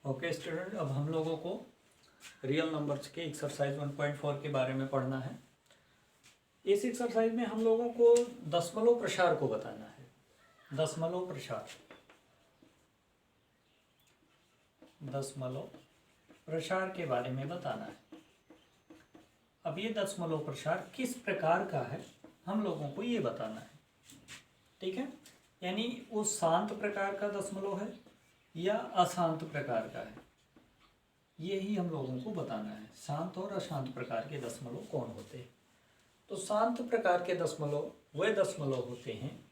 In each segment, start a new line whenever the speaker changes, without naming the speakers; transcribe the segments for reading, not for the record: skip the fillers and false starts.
Okay student, अब हम लोगों को रियल नंबर्स के एक्सरसाइज 1.4 के बारे में पढ़ना है। इस एक्सरसाइज में हम लोगों को दशमलव प्रसार को बताना है। दशमलव प्रसार के बारे में बताना है। अब ये दशमलव प्रसार किस प्रकार का है हम लोगों को ये बताना है, ठीक है। यानी वो शांत प्रकार का दशमलव है या अशांत प्रकार का है, ये ही हम लोगों को बताना है। शांत और अशांत प्रकार के दशमलव कौन होते हैं। तो शांत प्रकार के दशमलव वे दशमलव होते हैं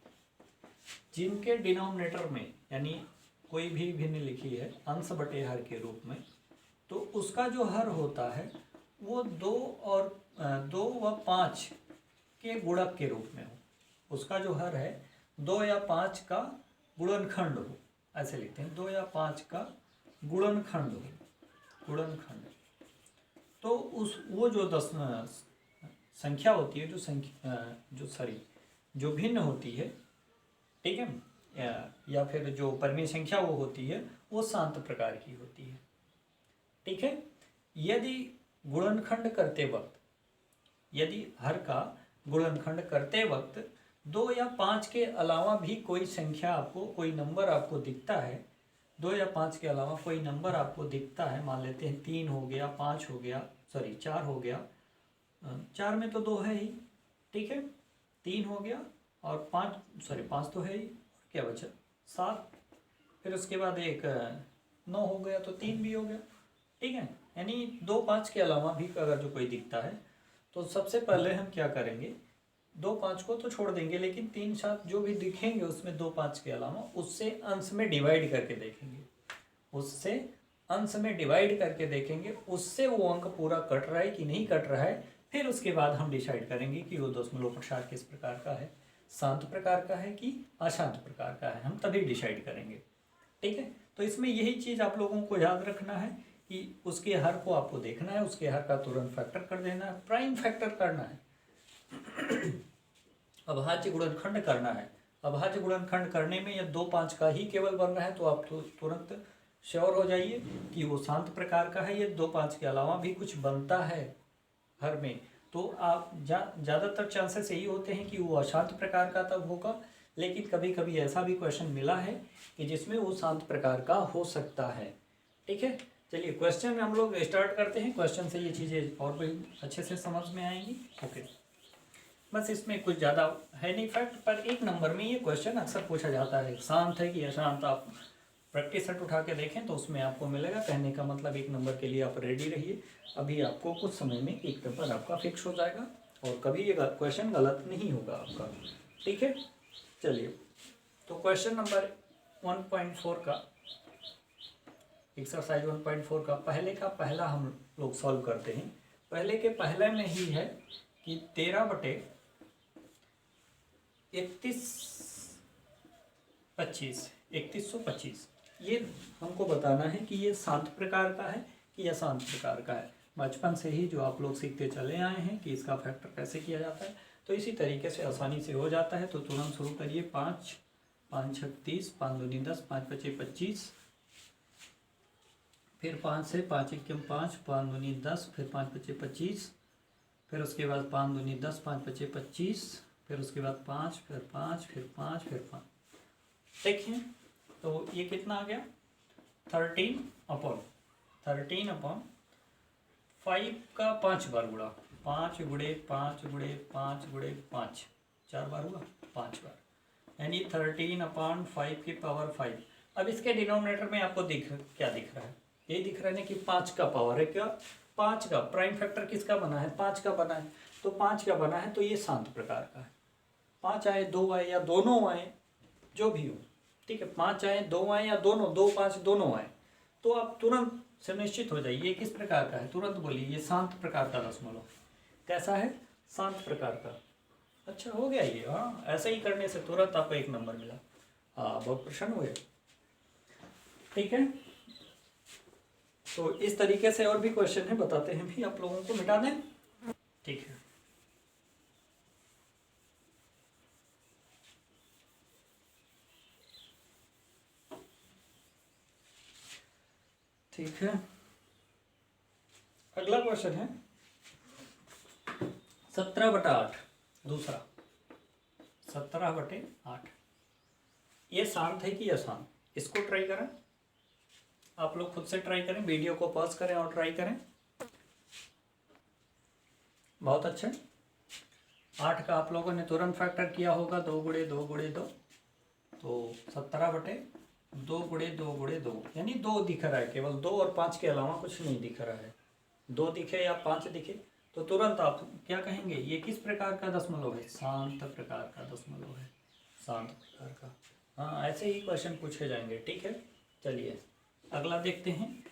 जिनके डिनोमिनेटर में यानी कोई भी भिन्न लिखी है अंश बटे हर के रूप में, तो उसका जो हर होता है वो 2 व 5 के गुणक के रूप में हो। उसका जो हर है 2 या 5 का गुणनखंड हो, ऐसे लिखते हैं 2 या 5 का गुणनखंड हो, गुणनखंड। तो वो जो संख्या होती है जो भिन्न होती है, ठीक है, या फिर जो परिमेय संख्या वो होती है वो शांत प्रकार की होती है, ठीक है। यदि गुणनखंड करते वक्त, यदि हर का गुणनखंड करते वक्त 2 या 5 के अलावा भी कोई संख्या आपको, कोई नंबर आपको दिखता है, 2 या 5 के अलावा कोई नंबर आपको दिखता है, मान लेते हैं 3 हो गया, 5 हो गया, 4 हो गया, 4 में तो 2 है ही, ठीक है, 3 हो गया और 5 तो है ही, क्या बचा 7, फिर उसके बाद एक 9 हो गया, तो 3 भी हो गया, ठीक है। यानी 2 5 के अलावा भी अगर जो कोई दिखता है तो सबसे पहले हम क्या करेंगे, 2 5 को तो छोड़ देंगे, लेकिन 3 7 जो भी दिखेंगे उसमें 2 5 के अलावा उससे अंश में डिवाइड करके देखेंगे, उससे अंश में डिवाइड करके देखेंगे, उससे वो अंक पूरा कट रहा है कि नहीं कट रहा है। फिर उसके बाद हम डिसाइड करेंगे कि वो दशमलव प्रसार किस प्रकार का है, शांत प्रकार का है कि अशांत प्रकार का है, हम तभी डिसाइड करेंगे, ठीक है। तो इसमें यही चीज़ आप लोगों को याद रखना है कि उसके हर को आपको देखना है, उसके हर का तुरंत फैक्टर कर देना है, प्राइम फैक्टर करना है, अभाज्य गुणनखंड करना है। अभाज्य गुणनखंड करने में यह 2 5 का ही केवल बन रहा है तो आप तो तुरंत श्योर हो जाइए कि वो शांत प्रकार का है। ये 2 5 के अलावा भी कुछ बनता है हर में, तो आप ज़्यादातर चांसेस यही होते हैं कि वो अशांत प्रकार का तब होगा, लेकिन कभी कभी ऐसा भी क्वेश्चन मिला है कि जिसमें वो शांत प्रकार का हो सकता है, ठीक है। चलिए क्वेश्चन हम लोग स्टार्ट करते हैं। क्वेश्चन से ये चीज़ें और भी अच्छे से समझ में आएंगी, ओके। बस इसमें कुछ ज़्यादा है नहीं फैक्ट, पर एक नंबर में ये क्वेश्चन अक्सर पूछा जाता है, शांत है कि अशांत। आप प्रैक्टिस सेट उठा के देखें तो उसमें आपको मिलेगा। कहने का मतलब एक नंबर के लिए आप रेडी रहिए, अभी आपको कुछ समय में एक पेपर आपका फिक्स हो जाएगा और कभी ये क्वेश्चन गलत नहीं होगा आपका, ठीक है। चलिए, तो क्वेश्चन नंबर 1.4 का, एक्सरसाइज 1.4 का पहला हम लोग सॉल्व करते हैं। पहले के पहले में ही है कि 13 बटे 3125 ये हमको बताना है कि ये शांत प्रकार का है कि अशांत प्रकार का है। बचपन से ही जो आप लोग सीखते चले आए हैं कि इसका फैक्टर कैसे किया जाता है, तो इसी तरीके से आसानी से हो जाता है। तो तुरंत शुरू करिए। 5 5 6 30, 5 दूनी 10, 5 5 25, फिर 5 से 5 1 5, 5 दूनी 10, फिर 5 5 25, फिर उसके बाद 5 दूनी 10, 5 5 25, फिर उसके बाद 5, फिर 5, फिर 5, फिर 5। देखिए तो ये कितना आ गया, 13/5 का 5 बार गुणा, 5 गुणे 5 गुणे 5 गुणे 5, 4 बार हुआ, 5 बार, यानी 13/5 की पावर 5। अब इसके डिनोमिनेटर में आपको क्या दिख रहा है, ये दिख रहा है ना कि 5 का पावर है, क्या 5 का प्राइम फैक्टर किसका बना है, 5 का बना है। तो 5 का बना है तो ये शांत प्रकार का है। 5 आए 2 आए या दोनों आए, जो भी हो, ठीक है, 5 आए 2 आए या दोनों 2 5 दोनों आए, तो आप तुरंत से निश्चित हो जाइए ये किस प्रकार का है। तुरंत बोलिए ये शांत प्रकार का दशमलव। कैसा है, शांत प्रकार का। अच्छा हो गया ये, हाँ, ऐसे ही करने से तुरंत आपको एक नंबर मिला। हाँ, बहुत प्रसन्न हुए, ठीक है। तो इस तरीके से और भी क्वेश्चन है, बताते हैं भी आप लोगों को, मिटा दें, ठीक है। ठीक है, अगला क्वेश्चन है 17/8 दूसरा। 17/8 ये शांत है कि अशांत, इसको ट्राई करें। आप लोग खुद से ट्राई करें, वीडियो को पॉज करें और ट्राई करें। बहुत अच्छे। 8 का आप लोगों ने तुरंत फैक्टर किया होगा, 2 गुणे 2 गुणे 2, तो 17/2 गुणे 2 गुणे 2, यानी 2 दिख रहा है, केवल 2 और 5 के अलावा कुछ नहीं दिख रहा है। 2 दिखे या 5 दिखे तो तुरंत आप क्या कहेंगे, ये किस प्रकार का दशमलव है? शांत प्रकार का दशमलव है, शांत प्रकार का। हाँ, ऐसे ही क्वेश्चन पूछे जाएंगे। ठीक है, चलिए अगला देखते हैं।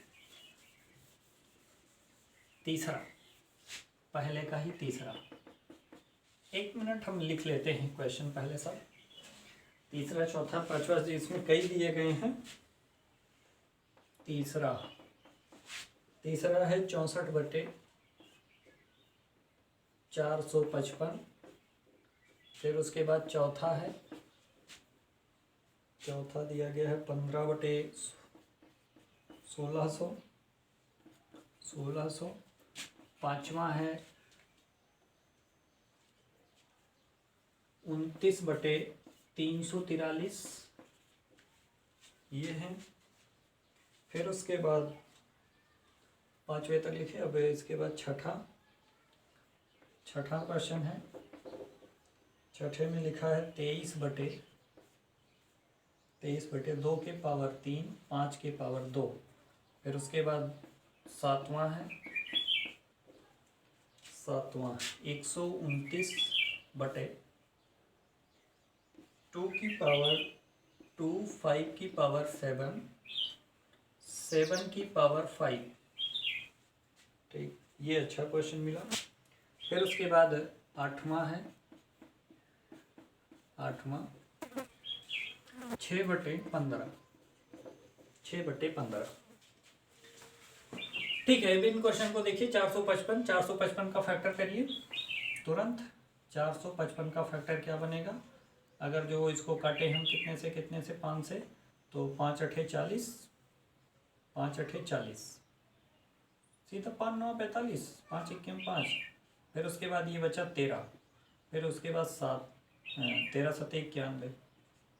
तीसरा, पहले का ही तीसरा। 1 मिनट हम लिख लेते हैं क्वेश्चन पहले सब। तीसरा, चौथा, पांचवा, इसमें कई दिए गए हैं। तीसरा है 64/455। फिर उसके बाद चौथा है, चौथा दिया गया है 15/1600। पांचवा है 29/343, ये है। फिर उसके बाद 5वें तक लिखे। अब इसके बाद छठा क्वेश्चन है। छठे में लिखा है 23/2 के पावर 3, 5 के पावर 2। फिर उसके बाद सातवां है 129/2 की पावर 2, 5 की पावर 7, 7 की पावर 5। ठीक, ये अच्छा क्वेश्चन मिला। फिर उसके बाद आठवां है 6/15। ठीक है, इन क्वेश्चन को देखिए। 455 का फैक्टर करिए तुरंत। 455 का फैक्टर क्या बनेगा? अगर जो इसको काटे हम कितने से 5 से, तो 5 8 40, 5 8 40, सीधा 5 9 45, 5 1 5। फिर उसके बाद ये बचा 13। फिर उसके बाद 7, 13 7 91।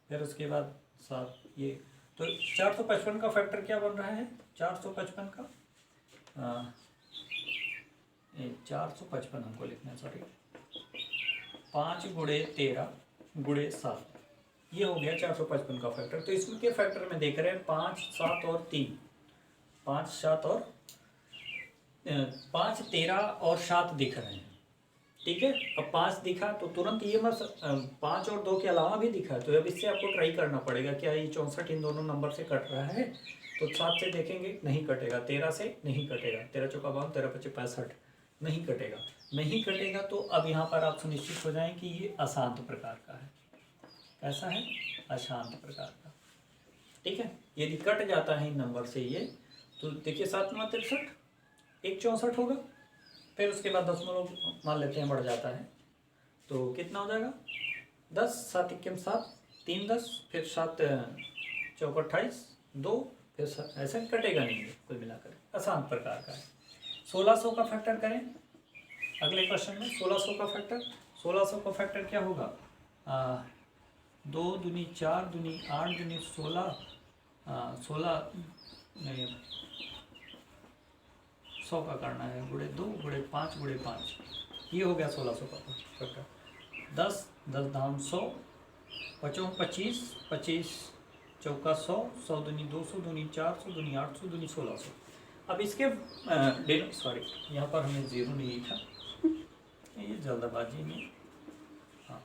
फिर उसके बाद 7, ये तो 455 का फैक्टर क्या बन रहा है? 455 का 455 हमको लिखना है, सॉरी, 5 गुणे 13 गुणे 7, ये हो गया 455 का फैक्टर। तो इसमें के फैक्टर में देख रहे हैं 5 7 और 3, 5 7 और 5 13 और 7 दिख रहे हैं। ठीक है, अब 5 दिखा तो तुरंत ये मत 5 और 2 के अलावा भी दिखा है, तो अब इससे आपको ट्राई करना पड़ेगा क्या ये 64 इन दोनों नंबर से कट रहा है। तो 7 से देखेंगे, नहीं कटेगा। 13 से नहीं कटेगा, 13 चौका 52, 13 पचे 65, नहीं कटेगा। तो अब यहाँ पर आप सुनिश्चित हो जाएं कि ये अशांत प्रकार का है। कैसा है? अशांत प्रकार का। ठीक है, यदि कट जाता है इन नंबर से ये, तो देखिए 7 9 63, 1 64 होगा। फिर उसके बाद दशमलव मान लेते हैं बढ़ जाता है, तो कितना हो जाएगा? 10, 7 1 7, 3 10, फिर 7 चौका 28, 2, फिर ऐसा कटेगा नहीं है। कुल मिलाकर अशांत प्रकार का है। 1600 का फैक्टर करें अगले क्वेश्चन में। 1600 का फैक्टर क्या होगा? 2 दूनी 4 दूनी 8 दूनी 16, 16 नहीं 100 का करना है, गुणे 2 गुणे 5 गुणे 5, ये हो गया 1600 का फैक्टर। 10 10 धाम 100, 55 25, 25 चौका 100, 100 दूनी 200 दूनी 400 दूनी 800 दूनी 1600। अब इसके सॉरी, यहाँ पर हमने 0 नहीं लिखा, ये जल्दबाजी में। हाँ,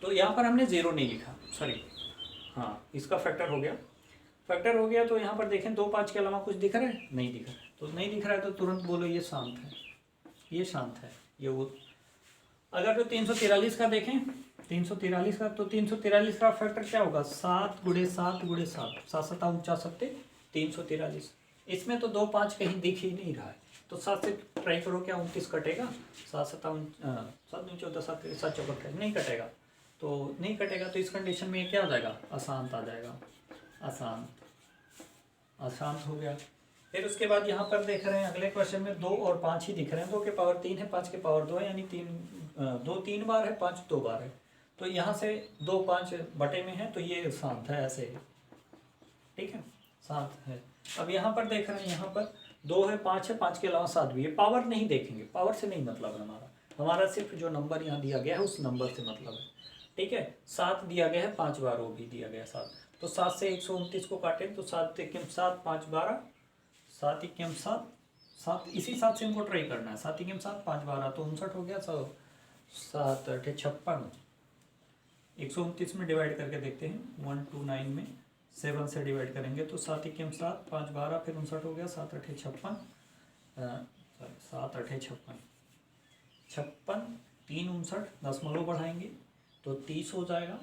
तो यहाँ पर हमने 0 नहीं लिखा, सॉरी। हाँ, इसका फैक्टर हो गया। तो यहाँ पर देखें 2 5 के अलावा कुछ दिख रहा है? नहीं दिख रहा है। तो नहीं दिख रहा है तो तुरंत बोलो ये शांत है, ये शांत है, ये वो। अगर जो 343 का देखें, 343 का, तो 343 का फैक्टर क्या होगा? 7 गुणे 7 गुणे 7, 7 7 49, 343। इसमें तो 2 5 कहीं दिख ही नहीं रहा है, तो 7 से ट्राई करो, क्या 29 कटेगा? 7 7 7 9 14 7 7 चौका नहीं कटेगा। तो नहीं कटेगा, तो इस कंडीशन में क्या आ जाएगा? अशांत आ जाएगा। अशांत हो गया। फिर उसके बाद यहाँ पर देख रहे हैं अगले क्वेश्चन में 2 और 5 ही दिख रहे हैं। 2 के पावर 3 है, 5 के पावर 2 है, यानी 2 3 बार है, 5 2 बार है। तो यहाँ से 2 5 बटे में है, तो ये शांत है, ऐसे है, ठीक है, शांत है। अब यहाँ पर देख रहे हैं, यहाँ पर 2 है, 5 है, 5 के अलावा 7 भी है। पावर नहीं देखेंगे, पावर से नहीं मतलब है हमारा सिर्फ जो नंबर यहाँ दिया गया है उस नंबर से मतलब है, ठीक है। 7 दिया गया है, 5 बार वो भी दिया गया है 7। तो 7 से 129 को काटें तो 7 एकम 7, 5 12, 7 एकम 7, 7 इसी 7 से हमको ट्राई करना है। 7 एकम 7, 5 12 तो 59 हो गया। 7 8 56, 129 में डिवाइड करके देखते हैं। 129 में 7 से डिवाइड करेंगे तो 7 एकम 7, 5 12, फिर 59 हो गया। 7 8 56, 7 8 56, 56, 3 59, दशमलव बढ़ाएंगे तो 30 हो जाएगा।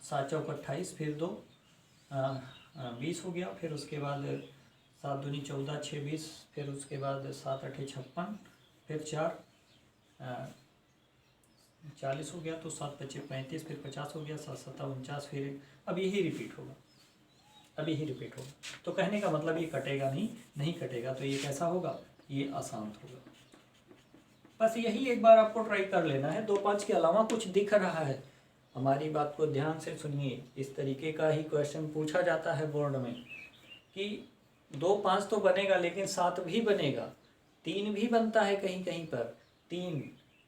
7 चौक 28, फिर 2 20 हो गया। फिर उसके बाद 7 दूनी 14, 6 20, फिर उसके बाद 7 8 56, फिर 4 40 हो गया। तो 7 5 35, फिर 50 हो गया। 7 7 49, फिर अब यही रिपीट होगा, अब यही रिपीट होगा। तो कहने का मतलब ये कटेगा नहीं कटेगा। तो ये कैसा होगा, ये अशांत होगा। बस यही एक बार आपको ट्राई कर लेना है। 2 5 के अलावा कुछ दिख रहा है, हमारी बात को ध्यान से सुनिए। इस तरीके का ही क्वेश्चन पूछा जाता है बोर्ड में कि 2 5 तो बनेगा, लेकिन 7 भी बनेगा, 3 भी बनता है कहीं कहीं पर 3।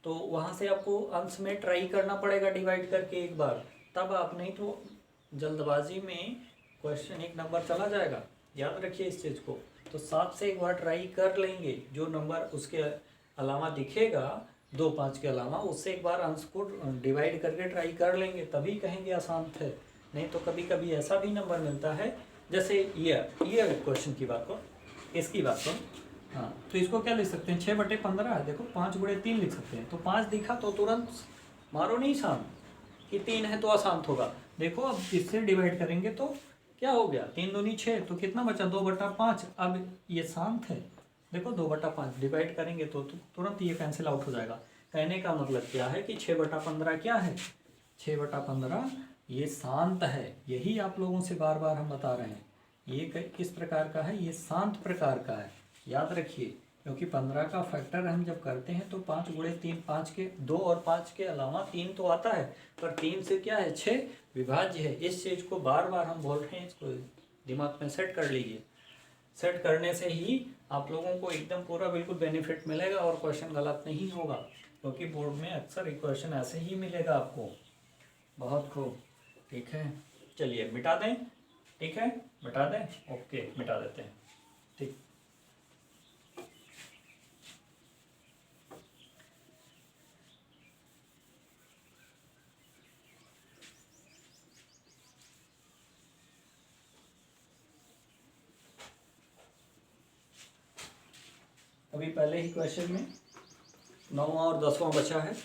तो वहाँ से आपको अंश में ट्राई करना पड़ेगा डिवाइड करके एक बार, तब आप, नहीं तो जल्दबाजी में क्वेश्चन एक नंबर चला जाएगा। याद रखिए इस चीज़ को। तो 7 से एक बार ट्राई कर लेंगे, जो नंबर उसके अलावा दिखेगा 2 5 के अलावा, उससे एक बार अंश को डिवाइड करके ट्राई कर लेंगे, तभी कहेंगे अशांत है। नहीं तो कभी कभी ऐसा भी नंबर मिलता है, जैसे ये क्वेश्चन की बात को, इसकी बात को, हाँ, तो इसको क्या लिख सकते हैं, 6/15। देखो 5 × 3 लिख सकते हैं। तो 5 दिखा तो तुरंत मारो नहीं शांत कि 3 है तो अशांत होगा। देखो अब इससे डिवाइड करेंगे तो क्या हो गया, 3 दूनी 6, तो कितना बचा, 2/5। अब ये शांत है। देखो 2/5 डिवाइड करेंगे तो तुरंत ये कैंसिल आउट हो जाएगा। कहने का मतलब क्या है कि 6/15 क्या है, 6/15 ये शांत है। यही आप लोगों से बार बार हम बता रहे हैं। ये किस प्रकार का है, ये शांत प्रकार का है। याद रखिए, क्योंकि 15 का फैक्टर हम जब करते हैं तो 5 × 3, 5 के 2 और 5 के अलावा 3 तो आता है, पर 3 से क्या है, 6 विभाज्य है। इस चीज़ को बार बार हम बोल रहे हैं, इसको दिमाग में सेट कर लीजिए। सेट करने से ही आप लोगों को एकदम पूरा बिल्कुल बेनिफिट मिलेगा और क्वेश्चन गलत नहीं होगा, क्योंकि बोर्ड में अक्सर एक क्वेश्चन ऐसे ही मिलेगा आपको। बहुत खूब, ठीक है। चलिए मिटा दें, ठीक है, मिटा दें, ओके, मिटा देते हैं, ठीक। अभी पहले ही क्वेश्चन में 9वां और 10वां बचा है,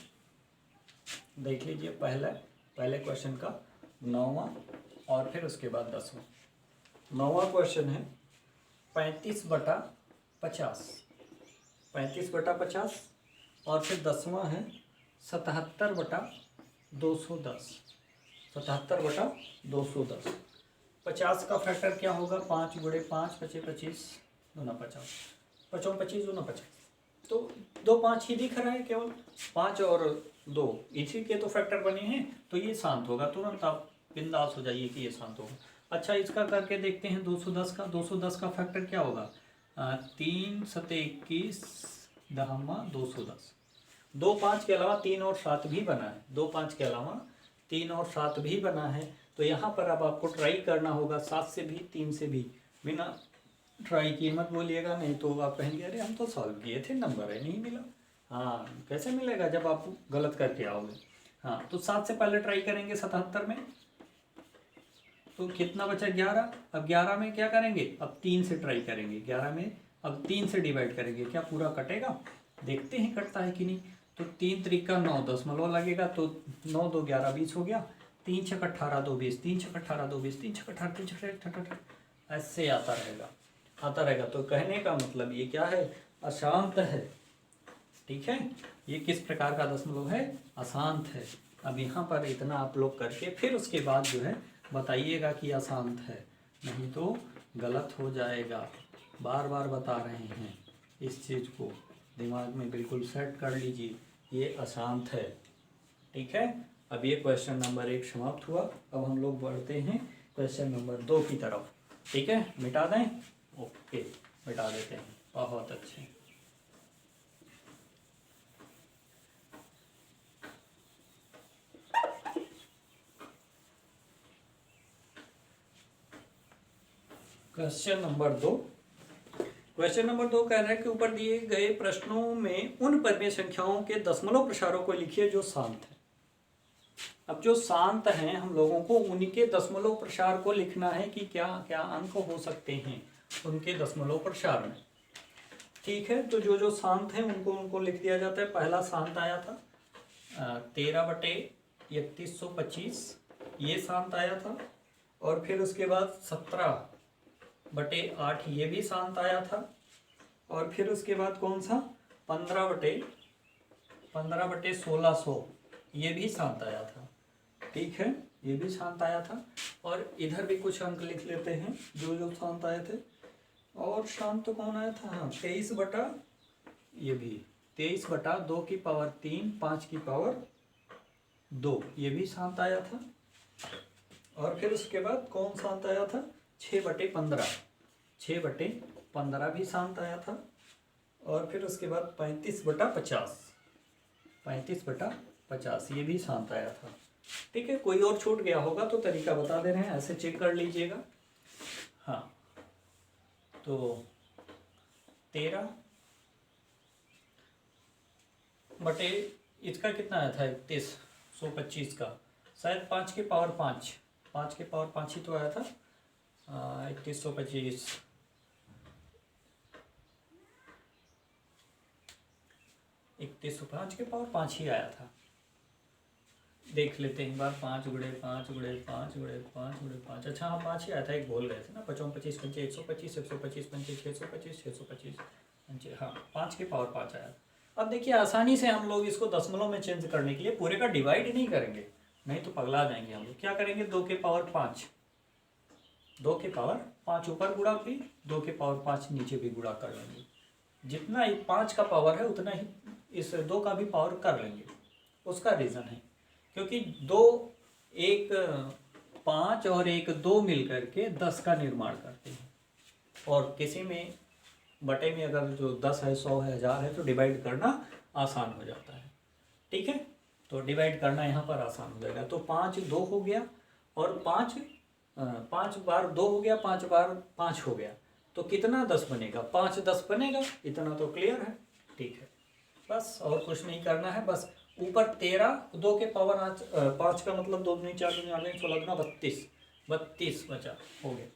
देख लीजिए। पहले क्वेश्चन का 9वां और फिर उसके बाद 10वां। 9वां क्वेश्चन है 35/50, 35/50, और फिर 10वां है 77/210, 77/210। 50 का फैक्टर क्या होगा, 5 × 5 25 25 दूना 50, 55 25 दूना 50। तो 2 5 ही दिख रहा है, केवल 5 और 2 इसी के तो फैक्टर बने हैं, तो ये शांत होगा। तुरंत आप बिंदास हो जाइए कि ये शांत होगा। अच्छा, इसका करके देखते हैं 210 का। 210 का फैक्टर क्या होगा, 3 7 21 10 210। 2 5 के अलावा 3 और 7 भी बना है, 2 5 के अलावा 3 और 7 भी बना है। तो यहाँ पर अब आपको ट्राई करना होगा, 7 से भी 3 से भी। बिना ट्राई किए मत बोलिएगा, नहीं तो आप कहेंगे अरे हम तो सॉल्व किए थे, नंबर है नहीं मिला। हाँ, कैसे मिलेगा जब आप गलत करके आओगे। हाँ, तो 7 से पहले ट्राई करेंगे 77 में, तो कितना बचा, 11। अब 11 में क्या करेंगे, अब 3 से ट्राई करेंगे। 11 में अब 3 से डिवाइड करेंगे, क्या पूरा कटेगा, देखते हैं कटता है कि नहीं। तो 3 3 9 दशमलव लगेगा, तो 9 2 11 20 हो गया। 3 6 18 2 20, 3 6 18 2 20, 3 6 18 3 6 18, ऐसे आता रहेगा। तो कहने का मतलब ये क्या है, अशांत है, ठीक है। ये किस प्रकार का दशमलव है, अशांत है। अब यहाँ पर इतना आप लोग करके फिर उसके बाद जो है बताइएगा कि अशांत है, नहीं तो गलत हो जाएगा। बार बार बता रहे हैं, इस चीज़ को दिमाग में बिल्कुल सेट कर लीजिए, ये अशांत है। ठीक है, अब ये क्वेश्चन नंबर 1 समाप्त हुआ। अब हम लोग बढ़ते हैं क्वेश्चन नंबर 2 की तरफ। ठीक है, मिटा दें? ओके, मिटा देते हैं। बहुत अच्छे। Question number 2। क्वेश्चन नंबर 2 कह रहा है कि ऊपर दिए गए प्रश्नों में उन परमीय संख्याओं के दशमलव प्रसारों को लिखिए जो शांत है। अब जो शांत हैं हम लोगों को उनके दशमलव प्रसार को लिखना है कि क्या क्या अंक हो सकते हैं उनके दशमलव प्रसार में। ठीक है, तो जो जो शांत हैं उनको लिख दिया जाता है। पहला शांत आया था 13/3125, ये शांत आया था। और फिर उसके बाद 17/8 ये भी शांत आया था। और फिर उसके बाद कौन सा 15/1600 ये भी शांत आया था। ठीक है, ये भी शांत आया था। और इधर भी कुछ अंक लिख लेते हैं जो जो शांत आए थे। और शांत तो कौन आया था? हाँ, 23/, ये भी 23/2 की पावर 3 5 की पावर 2 ये भी शांत आया था। और फिर उसके बाद कौन शांत आया था? 6/15, 6/15 भी शांत आया था। और फिर उसके बाद 35/50, 35/50 ये भी शांत आया था। ठीक है, कोई और छूट गया होगा तो तरीका बता दे रहे हैं, ऐसे चेक कर लीजिएगा। हाँ, तो 13 बटे इसका कितना आया था? 3125 का शायद 5 की पावर 5, 5 की पावर 5 ही तो आया था। 3125 3105 के पावर 5 ही आया था। देख लेते हैं एक बार। 5 × 5 × 5 × 5 × 5, अच्छा हाँ 5 ही आया था, एक बोल रहे थे ना। 55 25 पंचे 125 125 पंचे 625 625 पंचे, हाँ 5 की पावर 5 आया। अब देखिए आसानी से हम लोग इसको दशमलव में चेंज करने के लिए पूरे का डिवाइड नहीं करेंगे, नहीं तो पगला जाएंगे हम लोग। क्या करेंगे? 2 की पावर 5, 2 की पावर 5 ऊपर गुणा भी, 2 की पावर 5 नीचे भी गुणा कर लेंगे। जितना 5 का पावर है उतना ही इस 2 का भी पावर कर लेंगे। उसका रीज़न है क्योंकि 2 एक 5 और एक 2 मिल करके 10 का निर्माण करते हैं। और किसी में बटे में अगर जो 10 है 100 है 1000 है तो डिवाइड करना आसान हो जाता है। ठीक है, तो डिवाइड करना यहाँ पर आसान हो जाएगा। तो 5 2 हो गया और 5 बार 2 हो गया, 5 बार 5 हो गया, तो कितना 10 बनेगा? 5 10 बनेगा। इतना तो क्लियर है। ठीक है, बस और कुछ नहीं करना है। बस ऊपर 13, 2 के पावर 5 का मतलब 2 दूनी 4 दूनी 8 16 दूना 32, 32 बचा, हो गया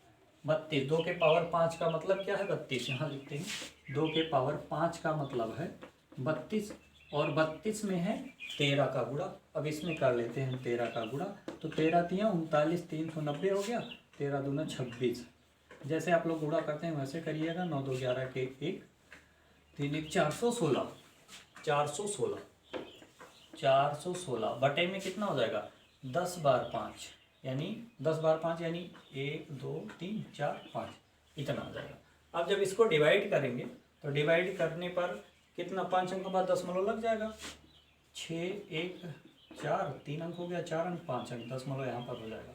32। 2 के पावर 5 का मतलब क्या है? 32। यहाँ लिखते हैं 2 के पावर 5 का मतलब है 32। और 32 में है 13 का गुणा। अब इसमें कर लेते हैं 13 का गुणा। तो 13 तियाँ 39, 390 हो गया। 13 दूना 26। जैसे आप लोग गुणा करते हैं वैसे करिएगा। 9 2 11 के 1, 3 1 416, 416 416 बटे में कितना हो जाएगा? 10 बार 5 यानी 10 बार 5 यानी 1 2 3 4 5 इतना हो जाएगा। अब जब इसको डिवाइड करेंगे तो डिवाइड करने पर कितना 5 अंक के बाद दशमलव लग जाएगा। 6 1 4 3 अंक हो गया, 4 अंक 5 अंक, दशमलव यहाँ पर हो जाएगा।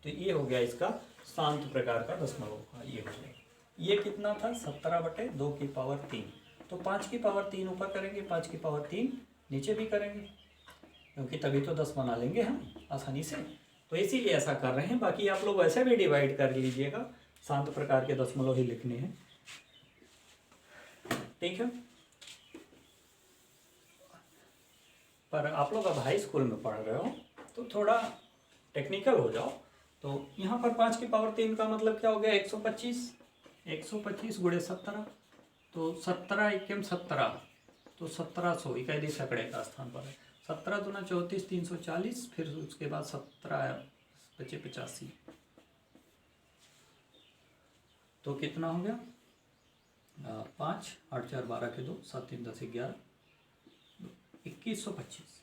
तो ये हो गया इसका शांत प्रकार का दशमलव। ये हो गया। ये कितना था? 17/2 की पावर 3। तो 5 की पावर 3 ऊपर करेंगे, 5 की पावर 3 नीचे भी करेंगे, क्योंकि तभी तो 10 बना लेंगे हम आसानी से। तो इसीलिए ऐसा कर रहे हैं। बाकी आप लोग वैसे भी डिवाइड कर लीजिएगा, शांत प्रकार के दशमलव ही लिखने हैं। ठीक है, पर आप लोग अब हाई स्कूल में पढ़ रहे हो तो थोड़ा टेक्निकल हो जाओ। तो यहाँ पर 5 की पावर 3 का मतलब क्या हो गया? 125, 125 × 17, तो 17 एकम 17, तो 1700 इकाई सैकड़े का स्थान पर है। 17 दूना 34, 340, फिर उसके बाद 17 बचे 85, तो कितना हो गया? 5 8 4 12 के 2 7 3 10 11, 2125।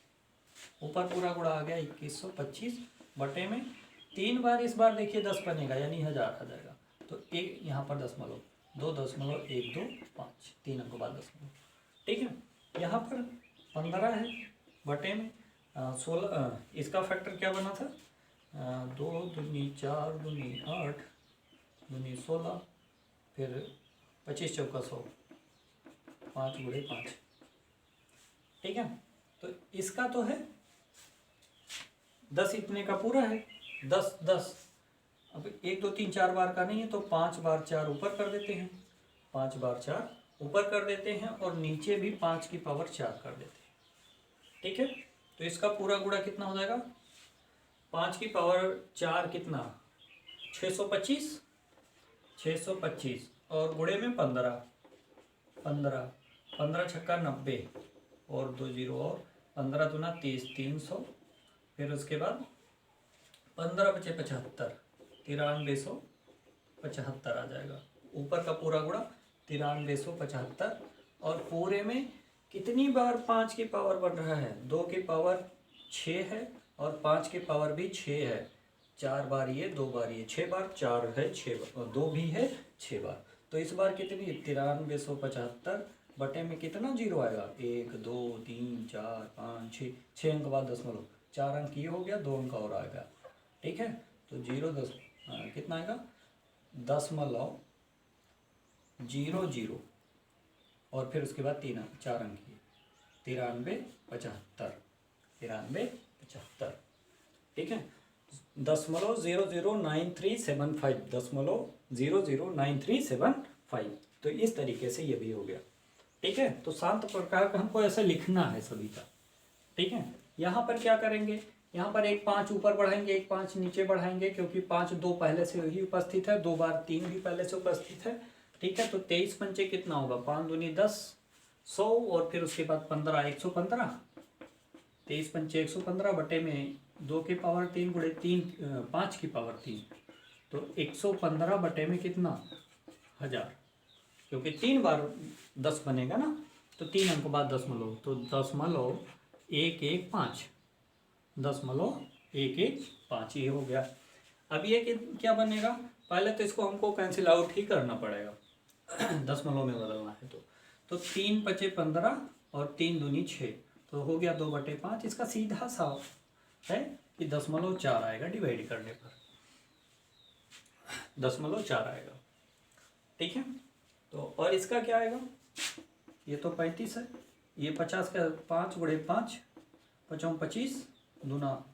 ऊपर पूरा गुणा आ गया 2125 बटे में 3 बार। इस बार देखिए 10 बनेगा यानी 1000 आ जाएगा। तो एक यहाँ पर दशमलव 2.125, 3 अंक बाद दशमलव। ठीक है, यहाँ पर 15 है बटे में 16, इसका फैक्टर क्या बना था 2 दूनी 4 दूनी 8 दूनी 16, फिर 25 चौका 100, 5 गुणे 5। ठीक है, तो इसका तो है 10 इतने का पूरा है 10 10। अब 1 2 3 4 बार का नहीं है तो 5 बार 4 ऊपर कर देते हैं, 5 बार 4 ऊपर कर देते हैं और नीचे भी 5 की पावर 4 कर देते हैं। ठीक है, तो इसका पूरा गुणा कितना हो जाएगा 5 की पावर 4 कितना 625, 625 और गुणे में 15, 15 15 छक्का 90 और 2 जीरो और 15 दूना 30, 300, फिर उसके बाद 15 बचे 75, 9375 आ जाएगा। ऊपर का पूरा गुणा 9375 और पूरे में कितनी बार 5 की पावर बढ़ रहा है 2 की पावर 6 है और 5 की पावर भी 6 है, 4 बार ये 2 बार ये 6 बार, 4 है 6 बार और 2 भी है 6 बार। तो इस बार कितनी 9375 बटे में कितना जीरो आएगा 1 2 3 4 5 6, 6 अंक बाद दशमलव, 4 अंक ये हो गया 2 अंक और आएगा। ठीक है, तो 0 कितना आएगा 0.00 और फिर उसके बाद 4 अंक ये 9375। ठीक है, 0.009375, 0.009375। तो इस तरीके से ये भी हो गया। ठीक है, तो शांत प्रकार का हमको ऐसा लिखना है सभी का। ठीक है, यहाँ पर क्या करेंगे, यहाँ पर एक 5 ऊपर बढ़ाएंगे, एक 5 नीचे बढ़ाएंगे, क्योंकि 5 2 पहले से ही उपस्थित है, 2 बार 3 भी पहले से उपस्थित है। ठीक है, तो 23 पंचे कितना होगा 5 दूनी 10, 100 और फिर उसके बाद 15 115, 23 पंचे 115 बटे में 2 की पावर 3 गुणे 3 5 की पावर 3, तो 115 बटे में कितना 1000, क्योंकि 3 बार 10 बनेगा ना, तो 3 अंक बाद दशमलव, तो 0.115, 0.115 ये हो गया। अब ये क्या बनेगा, पहले तो इसको हमको कैंसिल आउट ही करना पड़ेगा दशमलव में बदलना है तो 3 पचे 15 और 3 दूनी 6, तो हो गया 2/5। इसका सीधा सा है कि 0.4 आएगा, डिवाइड करने पर 0.4 आएगा। ठीक है, तो और इसका क्या आएगा, ये तो 35 है, ये 50 का 5 गुणे 5, 5 25 दूना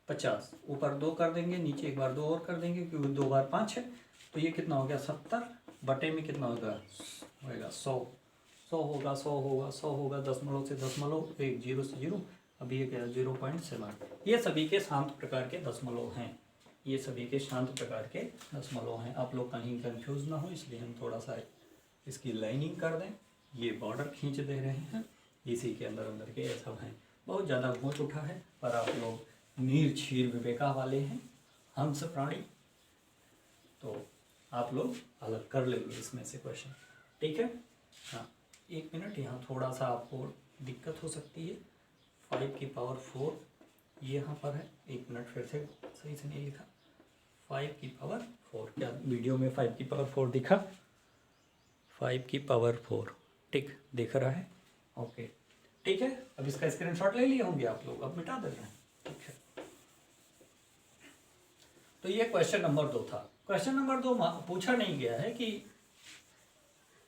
50, ऊपर 2 कर देंगे, नीचे एक बार 2 और कर देंगे क्योंकि 2 बार 5 है, तो ये कितना हो गया 70 बटे में कितना होगा 100 होगा 100 होगा 100 होगा, दशमलव से दशमलव, एक 0 से 0, अभी ये क्या 0.7। ये सभी के शांत प्रकार के दशमलव हैं, ये सभी के शांत प्रकार के दशमलव हैं। आप लोग कहीं कंफ्यूज ना हो, इसलिए हम थोड़ा सा इसकी लाइनिंग कर दें, ये बॉर्डर खींच दे रहे हैं, इसी के अंदर अंदर के ये सब हैं। बहुत ज़्यादा घूंच उठा है, पर आप लोग नीर क्षीर विवेका वाले हैं, हंस प्राणी, तो आप लोग अलग कर लेंगे इसमें से क्वेश्चन। ठीक है, हाँ 1 मिनट, यहाँ थोड़ा सा आपको दिक्कत हो सकती है। 5 की पावर 4 ये यहाँ पर है, 1 मिनट फिर से सही से नहीं लिखा। 5 की पावर 4, क्या वीडियो में 5 की पावर 4 दिखा, 5 की पावर 4 ठीक दिख रहा है, ओके। ठीक है, अब इसका स्क्रीनशॉट ले लिए होंगे आप लोग, अब मिटा दे रहे हैं। ठीक है, तो ये क्वेश्चन नंबर 2 था। क्वेश्चन नंबर 2 पूछा नहीं गया है कि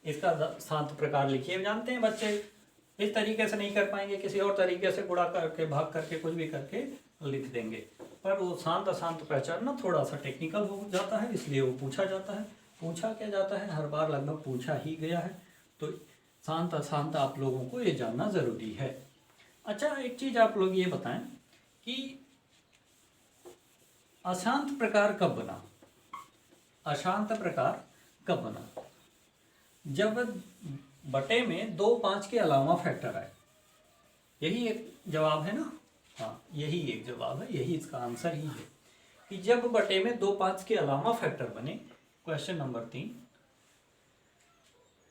इसका शांत प्रकार लिखिए। जानते हैं बच्चे इस तरीके से नहीं कर पाएंगे, किसी और तरीके से गुणा करके भाग करके कुछ भी करके लिख देंगे, पर वो शांत अशांत पहचान ना थोड़ा सा टेक्निकल हो जाता है, इसलिए वो पूछा जाता है। पूछा क्या जाता है, हर बार लगभग पूछा ही गया है, तो शांत अशांत आप लोगों को ये जानना ज़रूरी है। अच्छा, एक चीज़ आप लोग ये बताएं कि अशांत प्रकार कब बना, अशांत प्रकार कब बना, जब बटे में 2 5 के अलावा फैक्टर आए। यही एक जवाब है ना, हाँ यही एक जवाब है, यही इसका आंसर ही है कि जब बटे में 2 5 के अलावा फैक्टर बने। क्वेश्चन नंबर 3,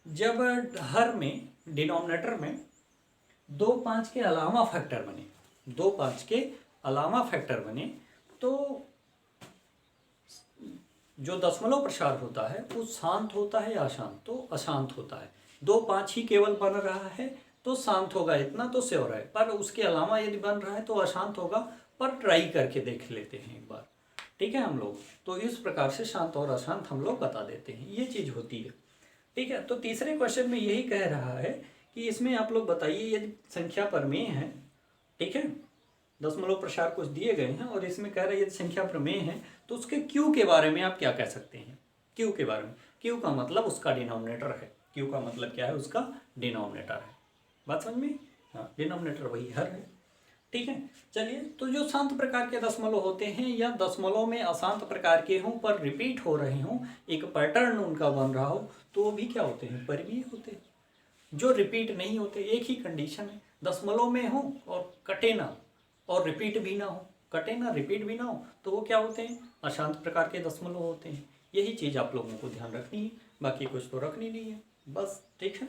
जब हर में डिनोमिनेटर में 2 5 के अलावा फैक्टर बने, 2 5 के अलावा फैक्टर बने, तो जो दशमलव प्रसार होता है वो शांत होता है या अशांत? तो अशांत होता है। 2 5 ही केवल बन रहा है तो शांत होगा, इतना तो श्योर है। पर उसके अलावा यदि बन रहा है तो अशांत होगा, पर ट्राई करके देख लेते हैं एक बार, ठीक है हम लोग। तो इस प्रकार से शांत और अशांत हम लोग बता देते हैं, ये चीज़ होती है, ठीक है। तो तीसरे क्वेश्चन में यही कह रहा है कि इसमें आप लोग बताइए यदि संख्या प्रमेय है, ठीक है, दशमलव प्रसार कुछ दिए गए हैं और इसमें कह रहे हैं यदि संख्या प्रमेय है तो उसके क्यू के बारे में आप क्या कह सकते हैं? क्यू के बारे में, क्यू का मतलब उसका डिनोमिनेटर है। क्यू का मतलब क्या है? उसका डिनोमिनेटर है। बात समझ में? हाँ, डिनोमिनेटर वही हर है, ठीक है। चलिए, तो जो शांत प्रकार के दशमलव होते हैं या दशमलव में अशांत प्रकार के हों पर रिपीट हो रहे हों, एक पैटर्न उनका बन रहा हो, तो वो भी क्या होते हैं? परिमेय होते हैं। जो रिपीट नहीं होते, एक ही कंडीशन है, दशमलव में हो और कटे ना और रिपीट भी ना हो, कटे ना रिपीट भी ना हो, तो वो क्या होते हैं? अशांत प्रकार के दशमलव होते हैं। यही चीज़ आप लोगों को ध्यान रखनी है, बाकी कुछ तो रखनी नहीं है बस, ठीक है।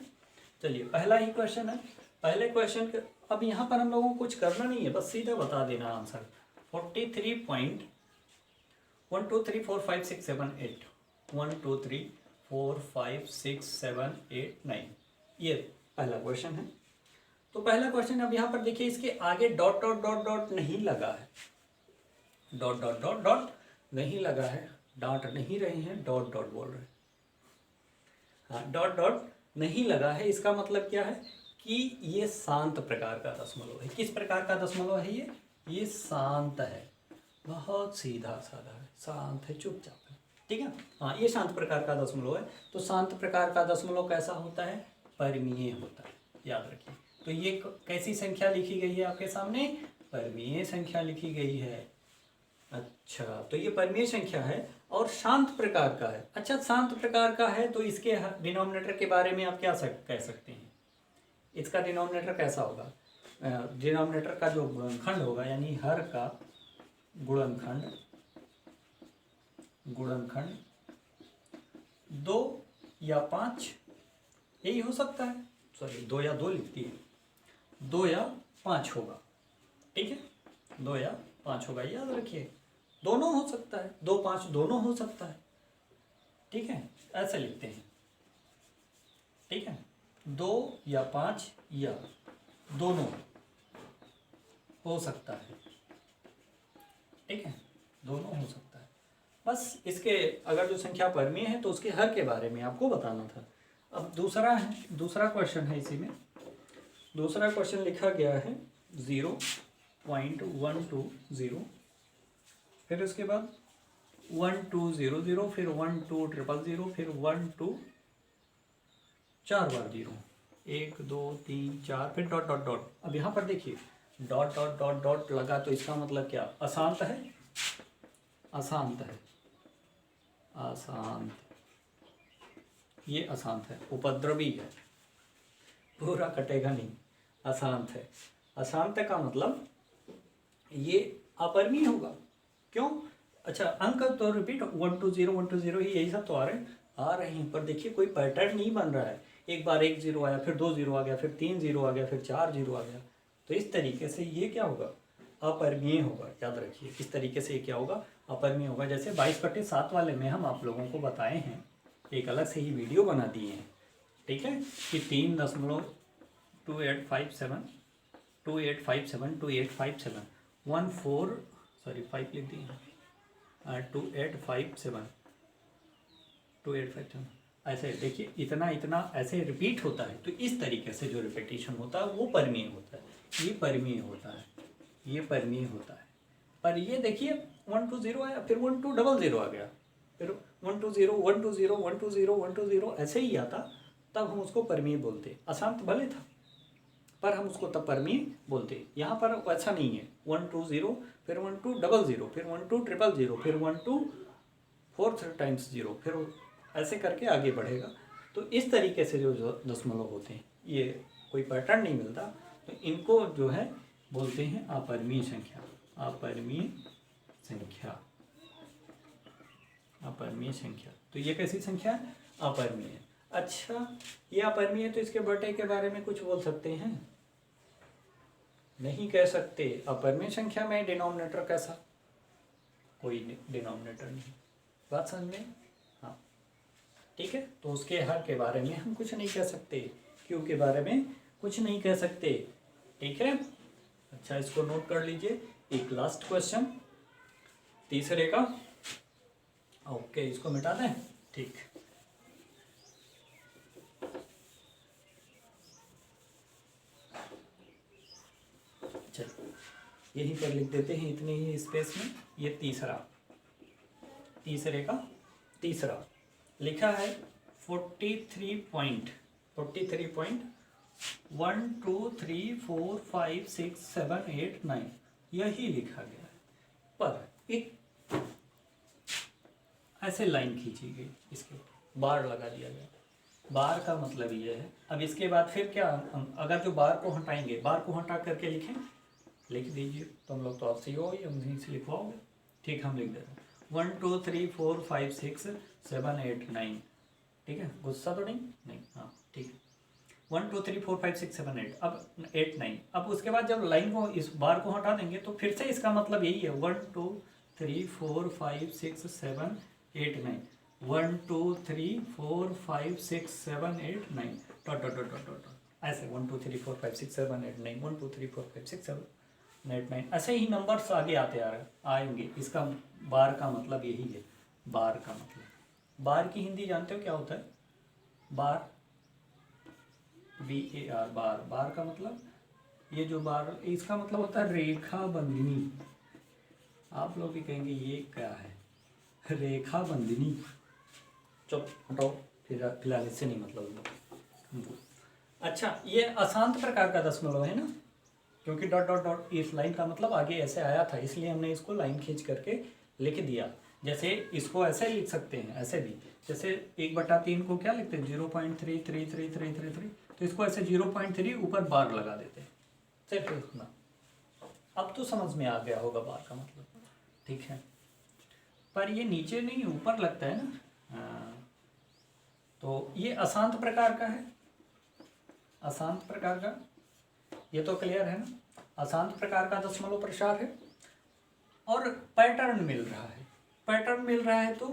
चलिए, पहला ही क्वेश्चन है। पहले क्वेश्चन के अब यहाँ पर हम लोगों को कुछ करना नहीं है, बस सीधा बता देना आंसर। 43.1 2 3 4 5 6 7 8 1 2 3 4 5 6 7 8 9, ये पहला क्वेश्चन है। तो पहला क्वेश्चन अब यहाँ पर देखिए, इसके आगे डॉट डॉट डॉट डॉट नहीं लगा है, डॉट डॉट डॉट डॉट नहीं लगा है, डांट नहीं रहे हैं, डॉट डॉट बोल रहे हैं। हाँ, डॉट डॉट नहीं लगा है, इसका मतलब क्या है कि ये शांत प्रकार का दशमलव है। किस प्रकार का दशमलव है ये शांत है, बहुत सीधा साधा है, शांत है, चुपचाप है, ठीक है। हाँ, ये शांत प्रकार का दशमलव है। तो शांत प्रकार का दशमलव कैसा होता है? परिमेय होता है, याद रखिए। तो ये कैसी संख्या लिखी गई है आपके सामने? परिमेय संख्या लिखी गई है। अच्छा, तो ये परिमेय संख्या है और शांत प्रकार का है। अच्छा, शांत प्रकार का है तो इसके डिनोमिनेटर के बारे में आप क्या कह सकते हैं? इसका डिनोमिनेटर कैसा होगा? डिनोमिनेटर का जो गुणनखंड होगा, यानी हर का गुणनखंड 2 या 5, यही हो सकता है। सॉरी, 2 या 2 लिखती है, 2 या 5 होगा, ठीक है, 2 या 5 होगा, याद रखिए। दोनों हो सकता है, 2 5 दोनों हो सकता है, ठीक है, ऐसे लिखते हैं, ठीक है। 2 या 5 या दोनों हो सकता है, ठीक है, दोनों हो सकता है। बस इसके अगर जो संख्या परिमेय है तो उसके हर के बारे में आपको बताना था। अब दूसरा क्वेश्चन है, इसी में दूसरा क्वेश्चन लिखा गया है 0.120, फिर उसके बाद 1200, फिर 12000, फिर 12 4 बार 0, 1 2 3 4, फिर डॉट डॉट डॉट। अब यहाँ पर देखिए, डॉट डॉट डॉट डॉट लगा तो इसका मतलब क्या? अशांत है, अशांत है, अशांत, ये अशांत है, उपद्रवी है, पूरा कटेगा नहीं, अशांत है। अशांत का मतलब ये अपरिमेय होगा। क्यों? अच्छा, अंक तो रिपीट 120 120 ही, यही सब तो आ रहे हैं, पर देखिए कोई पैटर्न नहीं बन रहा है। एक बार 1 0 आया, फिर 2 0 आ गया, फिर 3 0 आ गया, फिर 4 0 आ गया। तो इस तरीके से ये क्या होगा? अपरिमेय होगा, याद रखिए। इस तरीके से ये क्या होगा? अपरिमेय होगा। जैसे 22/7 वाले में हम आप लोगों को बताए हैं, एक अलग से ही वीडियो बना दिए हैं, ठीक है, कि 3.2857 2857 2857 14 सॉरी 5 लिख दिए, 2857 2857, ऐसे देखिए, इतना ऐसे रिपीट होता है। तो इस तरीके से जो रिपीटिशन होता है वो परिमेय होता है, ये परिमेय होता है, ये परिमेय होता है। पर ये देखिए 120 आया, फिर 1200 आ गया, फिर 120 120 120 120 ऐसे ही आता, तब हम उसको परिमेय बोलते। अशांत भले था पर हम उसको तब परिमेय बोलते। यहाँ पर वैसा नहीं है, 120 फिर 1200 फिर 12000 फिर 12 4 टाइम्स 0, फिर ऐसे करके आगे बढ़ेगा। तो इस तरीके से जो दशमलव होते हैं, ये कोई पैटर्न नहीं मिलता, तो इनको जो है बोलते हैं अपरिमेय संख्या, अपरिमेय संख्या, अपरिमेय संख्या। तो ये कैसी संख्या है? अपरिमेय। अच्छा, ये अपरिमेय है तो इसके बटे के बारे में कुछ बोल सकते हैं? नहीं कह सकते। अपरिमेय संख्या में डिनोमिनेटर कैसा? कोई डिनोमिनेटर नहीं, बात समझ में? हाँ ठीक है। तो उसके हर के बारे में हम कुछ नहीं कह सकते, क्यू के बारे में कुछ नहीं कह सकते। ठीक है, अच्छा इसको नोट कर लीजिए। एक लास्ट क्वेश्चन तीसरे का, ओके इसको मिटा दें, ठीक। चलो यहीं पर लिख देते हैं इतने ही स्पेस में। ये तीसरे का तीसरा लिखा है 43.1 2 3 4 5 6 7 8 9 यही लिखा गया है, पर एक ऐसे लाइन खींची गई, इसके बार लगा दिया गया। बार का मतलब ये है, अब इसके बाद फिर क्या, हम अगर जो बार को हटाएंगे, बार को हटा करके लिखें, लिख दीजिए। तो हम लोग तो आपसे ही हो, हम से लिखवाओगे, ठीक हम लिख देते हैं 1 2 3 4 5 6 7 8 9। ठीक है, गुस्सा तो नहीं, हाँ ठीक है। 1 2 3 4 5 6 7 8, अब 8 9। अब उसके बाद जब लाइन को, इस बार को हटा देंगे तो फिर से इसका मतलब यही है 1 2 3 4 5 6 7 8 9, 1 2 3 4 5 6 7 8 9 डॉट डॉट डॉट डॉट, ऐसे 1 2 3 4 5 6 7 8 9 1 2 3 4 5 6 7 8 9, ऐसे ही नंबर्स आगे आते आएंगे। इसका बार का मतलब यही है। बार का मतलब, बार की हिंदी जानते हो क्या होता है? बार, BAR, बार। बार का मतलब, ये जो बार, इसका मतलब होता है रेखा बंधनी। आप लोग भी कहेंगे ये क्या है, रेखा बंधनी। चुप हटाओ, फिलहाल इससे नहीं मतलब। अच्छा, ये अशांत प्रकार का दशमलव है ना, क्योंकि डॉट डॉट डॉट इस लाइन का मतलब आगे ऐसे आया था, इसलिए हमने इसको लाइन खींच करके लिख दिया। जैसे इसको ऐसे लिख सकते हैं, ऐसे भी, जैसे 1/3 को क्या लिखते हैं 0.333333, तो इसको ऐसे 0.3 ऊपर बार लगा देते हैं। सिर्फ इतना, अब तो समझ में आ गया होगा बार का मतलब, ठीक है। पर ये नीचे नहीं ऊपर लगता है ना, तो ये अशांत प्रकार का है। अशांत प्रकार का, ये तो क्लियर है ना, अशांत प्रकार का दशमलव प्रसार है। और पैटर्न मिल रहा है, पैटर्न मिल रहा है तो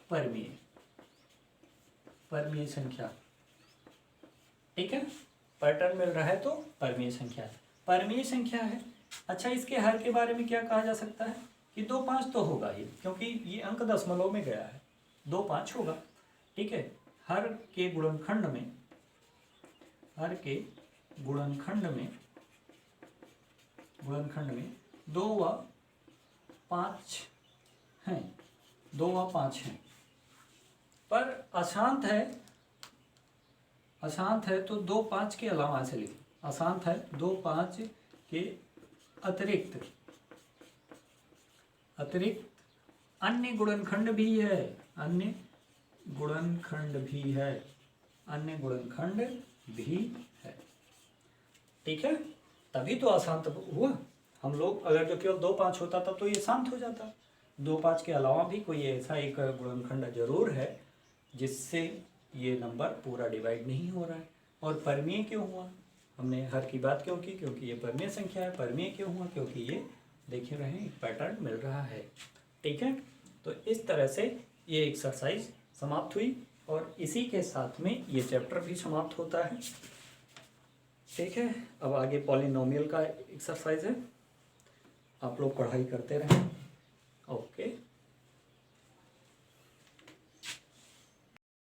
परमीय, परमीय संख्या, ठीक है। पैटर्न मिल रहा है तो परमीय संख्या, परमीय संख्या है। अच्छा, इसके हर के बारे में क्या कहा जा सकता है कि 2 5 तो होगा ही, क्योंकि ये अंक दशमलव में गया है, 2 5 होगा, ठीक है। हर के गुणनखंड में, हर के गुणनखंड में 2 व 5 हैं, 2 व 5 हैं। पर अशांत है, अशांत है तो 2 5 के अलावा ऐसे लिखें, अशांत है 2 5 के अतिरिक्त अन्य गुणनखंड भी है, अन्य गुणनखंड भी है, अन्य गुणनखंड भी है, ठीक है। तभी तो अशांत हुआ। हम लोग अगर जो केवल 2 5 होता तब तो ये शांत हो जाता। 2 5 के अलावा भी कोई ऐसा एक गुणनखंड जरूर है जिससे ये नंबर पूरा डिवाइड नहीं हो रहा है। और परमीय क्यों हुआ, हमने हर की बात क्यों की, क्योंकि ये परमीय संख्या है। परमीय क्यों हुआ, क्योंकि ये देख रहे हैं एक पैटर्न मिल रहा है, ठीक है। तो इस तरह से ये एक्सरसाइज समाप्त हुई और इसी के साथ में ये चैप्टर भी समाप्त होता है, ठीक है। अब आगे पॉलिनोमियल का एक्सरसाइज है, आप लोग पढ़ाई करते रहें, ओके।